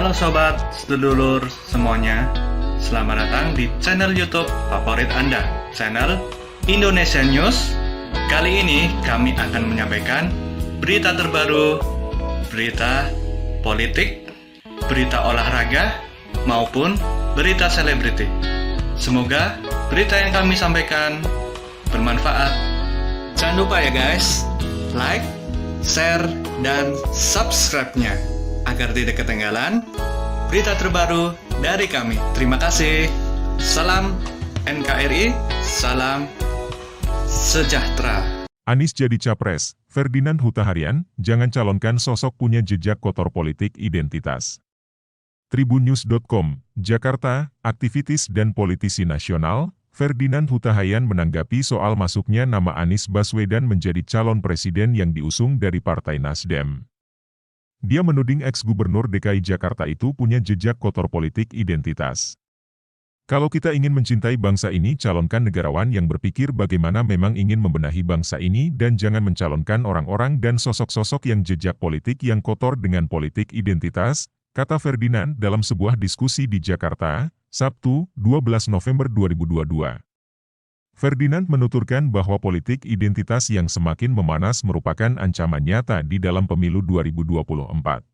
Halo sobat, sedulur semuanya. Selamat datang di channel YouTube favorit Anda, channel Indonesia News. Kali ini kami akan menyampaikan berita terbaru, berita politik, berita olahraga, maupun berita selebriti. Semoga berita yang kami sampaikan bermanfaat. Jangan lupa ya guys, like, share, dan subscribe-nya agar tidak ketinggalan berita terbaru dari kami. Terima kasih. Salam NKRI, salam sejahtera. Anies jadi capres, Ferdinand Huta Haryan, jangan calonkan sosok punya jejak kotor politik identitas. Tribunnews.com, Jakarta, aktivitis dan politisi nasional, Ferdinand Huta Haryan menanggapi soal masuknya nama Anies Baswedan menjadi calon presiden yang diusung dari Partai Nasdem. Dia menuding ex-gubernur DKI Jakarta itu punya jejak kotor politik identitas. Kalau kita ingin mencintai bangsa ini, calonkan negarawan yang berpikir bagaimana memang ingin membenahi bangsa ini dan jangan mencalonkan orang-orang dan sosok-sosok yang jejak politik yang kotor dengan politik identitas, kata Ferdinand dalam sebuah diskusi di Jakarta, Sabtu, 12 November 2022. Ferdinand menuturkan bahwa politik identitas yang semakin memanas merupakan ancaman nyata di dalam pemilu 2024.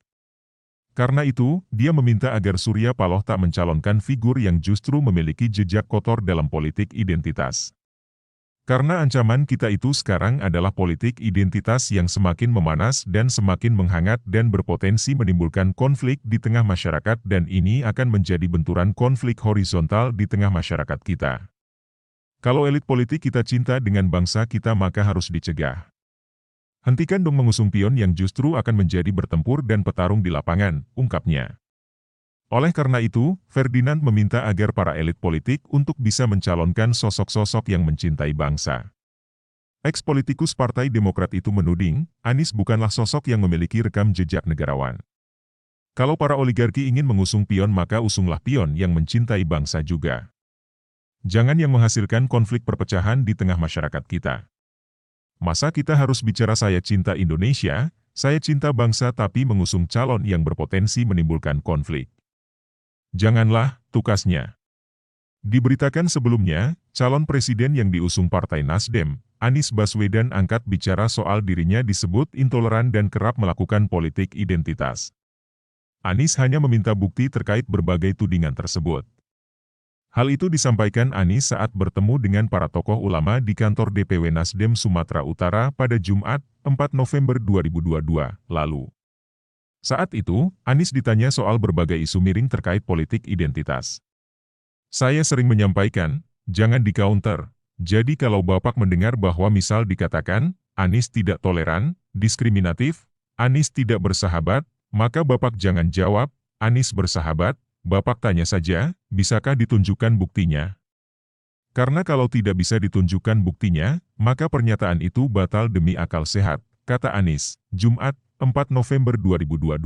Karena itu, dia meminta agar Surya Paloh tak mencalonkan figur yang justru memiliki jejak kotor dalam politik identitas. Karena ancaman kita itu sekarang adalah politik identitas yang semakin memanas dan semakin menghangat dan berpotensi menimbulkan konflik di tengah masyarakat dan ini akan menjadi benturan konflik horizontal di tengah masyarakat kita. Kalau elit politik kita cinta dengan bangsa kita maka harus dicegah. Hentikan dong mengusung pion yang justru akan menjadi bertempur dan petarung di lapangan, ungkapnya. Oleh karena itu, Ferdinand meminta agar para elit politik untuk bisa mencalonkan sosok-sosok yang mencintai bangsa. Ex-politikus Partai Demokrat itu menuding, Anies bukanlah sosok yang memiliki rekam jejak negarawan. Kalau para oligarki ingin mengusung pion maka usunglah pion yang mencintai bangsa juga. Jangan yang menghasilkan konflik perpecahan di tengah masyarakat kita. Masa kita harus bicara saya cinta Indonesia, saya cinta bangsa tapi mengusung calon yang berpotensi menimbulkan konflik. Janganlah, tukasnya. Diberitakan sebelumnya, calon presiden yang diusung Partai Nasdem, Anies Baswedan angkat bicara soal dirinya disebut intoleran dan kerap melakukan politik identitas. Anies hanya meminta bukti terkait berbagai tudingan tersebut. Hal itu disampaikan Anies saat bertemu dengan para tokoh ulama di kantor DPW Nasdem Sumatera Utara pada Jumat, 4 November 2022, lalu. Saat itu, Anies ditanya soal berbagai isu miring terkait politik identitas. Saya sering menyampaikan, jangan di-counter. Jadi kalau Bapak mendengar bahwa misal dikatakan, Anies tidak toleran, diskriminatif, Anies tidak bersahabat, maka Bapak jangan jawab, Anies bersahabat, Bapak tanya saja, bisakah ditunjukkan buktinya? Karena kalau tidak bisa ditunjukkan buktinya, maka pernyataan itu batal demi akal sehat, kata Anies, Jumat, 4 November 2022.